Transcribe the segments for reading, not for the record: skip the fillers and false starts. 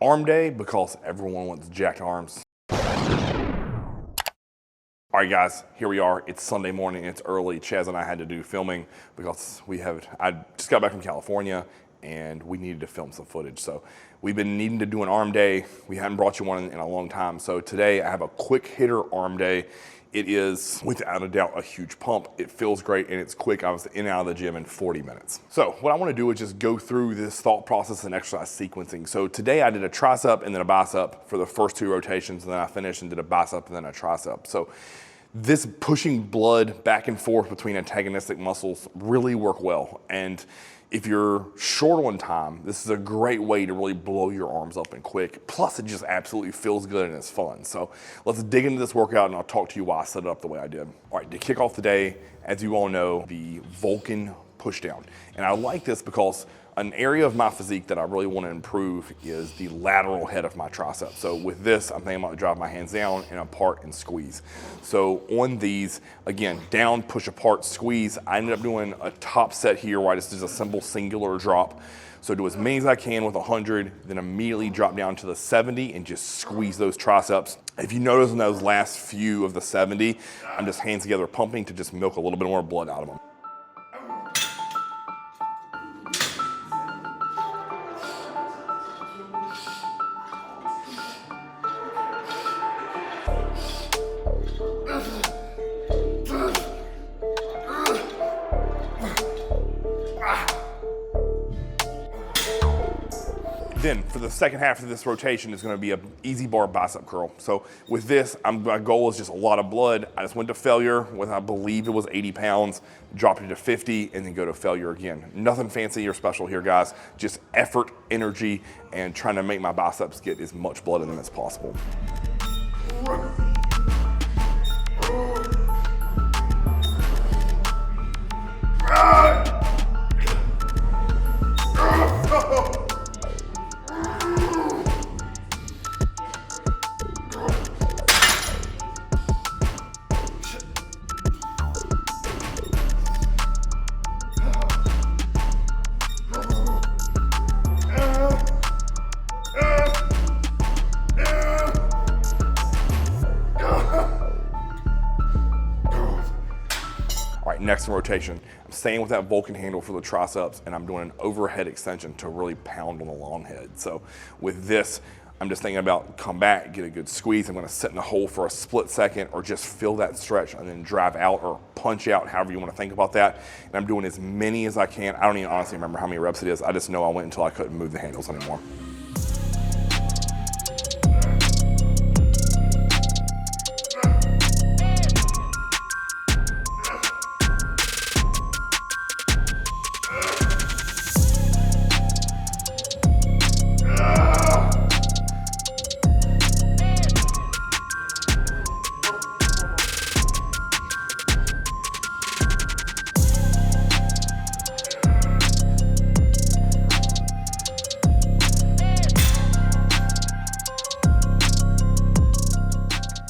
arm day because everyone wants jacked arms. All right, guys, here we are. It's Sunday morning, it's early. Chaz and I had to do filming because I just got back from California and we needed to film some footage. So we've been needing to do an arm day. We hadn't brought you one in a long time. So today I have a quick hitter arm day. It is, without a doubt, a huge pump. It feels great and it's quick. I was in and out of the gym in 40 minutes. So what I wanna do is just go through this thought process and exercise sequencing. So today I did a tricep and then a bicep for the first 2 rotations, and then I finished and did a bicep and then a tricep. So this pushing blood back and forth between antagonistic muscles really work well. And if you're short on time, this is a great way to really blow your arms up and quick. Plus, it just absolutely feels good and it's fun. So let's dig into this workout and I'll talk to you why I set it up the way I did. All right, to kick off the day, as you all know, the Vulcan push down. And I like this because an area of my physique that I really want to improve is the lateral head of my tricep. So with this, I'm thinking about to drive my hands down and apart and squeeze. So on these, again, down, push apart, squeeze. I ended up doing a top set here where I just did a simple singular drop. So do as many as I can with 100, then immediately drop down to the 70 and just squeeze those triceps. If you notice in those last few of the 70, I'm just hands together pumping to just milk a little bit more blood out of them. Then for the second half of this rotation is gonna be an easy bar bicep curl. So with this, my goal is just a lot of blood. I just went to failure with, I believe it was 80 pounds, dropped it to 50, and then go to failure again. Nothing fancy or special here, guys. Just effort, energy, and trying to make my biceps get as much blood in them as possible. Next in rotation, I'm staying with that Vulcan handle for the triceps and I'm doing an overhead extension to really pound on the long head. So with this, I'm just thinking about come back, get a good squeeze. I'm gonna sit in the hole for a split second or just feel that stretch and then drive out or punch out, however you wanna think about that. And I'm doing as many as I can. I don't even honestly remember how many reps it is. I just know I went until I couldn't move the handles anymore.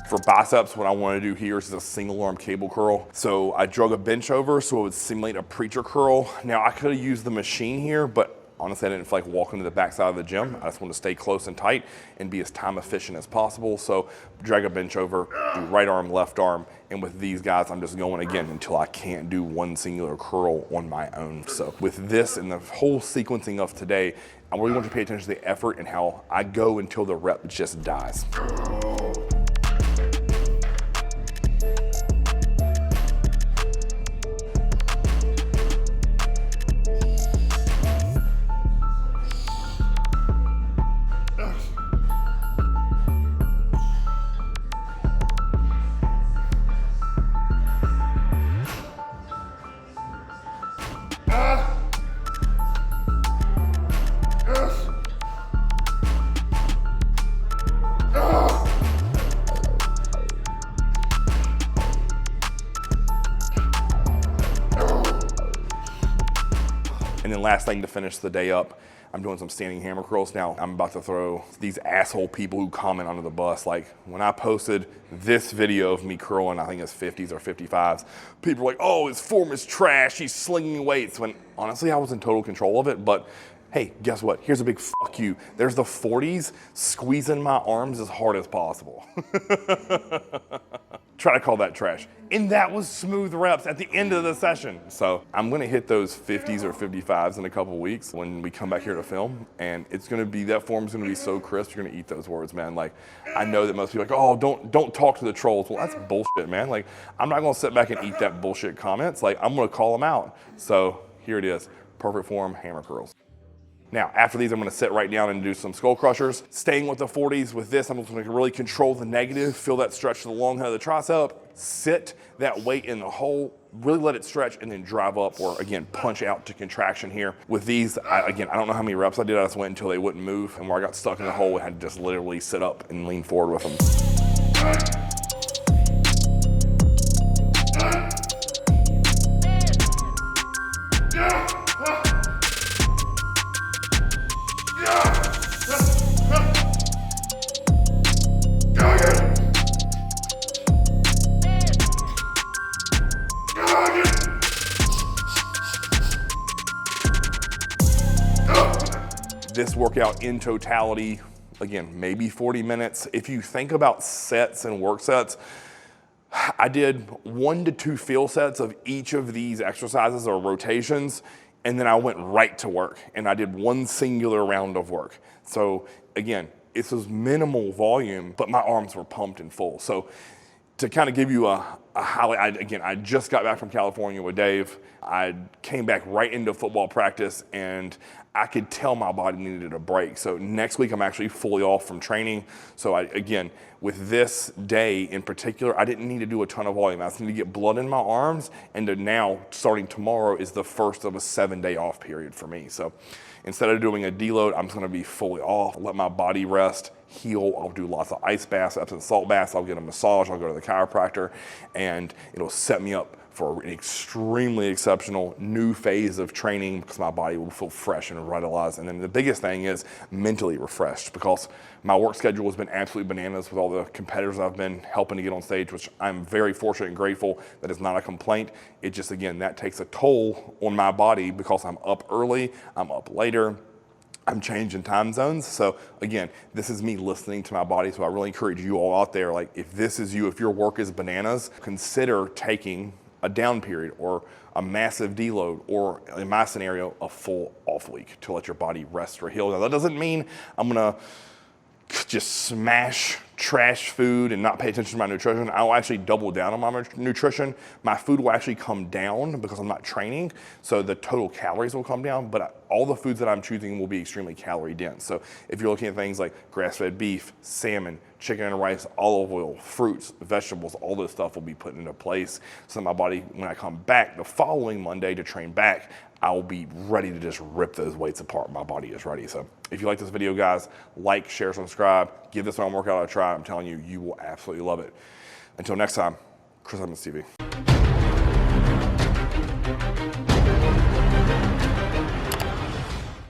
For biceps, what I want to do here is a single arm cable curl. So I drug a bench over so it would simulate a preacher curl. Now I could have used the machine here, but honestly I didn't feel like walking to the backside of the gym. I just want to stay close and tight and be as time efficient as possible. So drag a bench over, do right arm, left arm. And with these guys, I'm just going again until I can't do one singular curl on my own. So with this and the whole sequencing of today, I really want you to pay attention to the effort and how I go until the rep just dies. And then last thing to finish the day up, I'm doing some standing hammer curls. Now I'm about to throw these asshole people who comment under the bus. Like when I posted this video of me curling, I think it's 50s or 55s, people were like, oh, his form is trash, he's slinging weights. When honestly, I was in total control of it, but Hey, guess what? Here's a big fuck you. There's the 40s squeezing my arms as hard as possible. Try to call that trash. And that was smooth reps at the end of the session. So I'm gonna hit those 50s or 55s in a couple weeks when we come back here to film. And it's gonna be, that form's gonna be so crisp, you're gonna eat those words, man. Like, I know that most people are like, oh, don't talk to the trolls. Well, that's bullshit, man. Like, I'm not gonna sit back and eat that bullshit comments. Like, I'm gonna call them out. So here it is, perfect form, hammer curls. Now, after these, I'm gonna sit right down and do some skull crushers. Staying with the 40s with this, I'm gonna really control the negative, feel that stretch to the long head of the tricep, sit that weight in the hole, really let it stretch, and then drive up, or again, punch out to contraction here. With these, I don't know how many reps I did, I just went until they wouldn't move, and where I got stuck in the hole, I had to just literally sit up and lean forward with them. This workout in totality, again, maybe 40 minutes. If you think about sets and work sets, I did 1 to 2 field sets of each of these exercises or rotations, and then I went right to work, and I did 1 singular round of work. So again, it was minimal volume, but my arms were pumped and full. So to kind of give you a highlight, I just got back from California with Dave. I came back right into football practice, and I could tell my body needed a break. So next week I'm actually fully off from training. So again, with this day in particular, I didn't need to do a ton of volume. I just need to get blood in my arms, and now, starting tomorrow, is the first of a 7-day off period for me. So instead of doing a deload, I'm just gonna be fully off, let my body rest, heal. I'll do lots of ice baths, Epsom salt baths. I'll get a massage. I'll go to the chiropractor, and it'll set me up for an extremely exceptional new phase of training, because my body will feel fresh and revitalized. And then the biggest thing is mentally refreshed, because my work schedule has been absolutely bananas with all the competitors I've been helping to get on stage, which I'm very fortunate and grateful. That is not a complaint. It just, again, that takes a toll on my body, because I'm up early, I'm up later, I'm changing time zones. So again, this is me listening to my body. So I really encourage you all out there, like, if this is you, if your work is bananas, consider taking a down period or a massive deload, or in my scenario, a full off week to let your body rest or heal. Now, that doesn't mean I'm gonna just smash trash food and not pay attention to my nutrition. I'll actually double down on my nutrition. My food will actually come down because I'm not training, so the total calories will come down, but all the foods that I'm choosing will be extremely calorie dense. So if you're looking at things like grass-fed beef, salmon, chicken and rice, olive oil, fruits, vegetables, all this stuff will be put into place. So my body, when I come back the following Monday to train back, I'll be ready to just rip those weights apart. My body is ready. So if you like this video, guys, like, share, subscribe, give this one workout a try. I'm telling you, you will absolutely love it. Until next time, Chris Evans TV.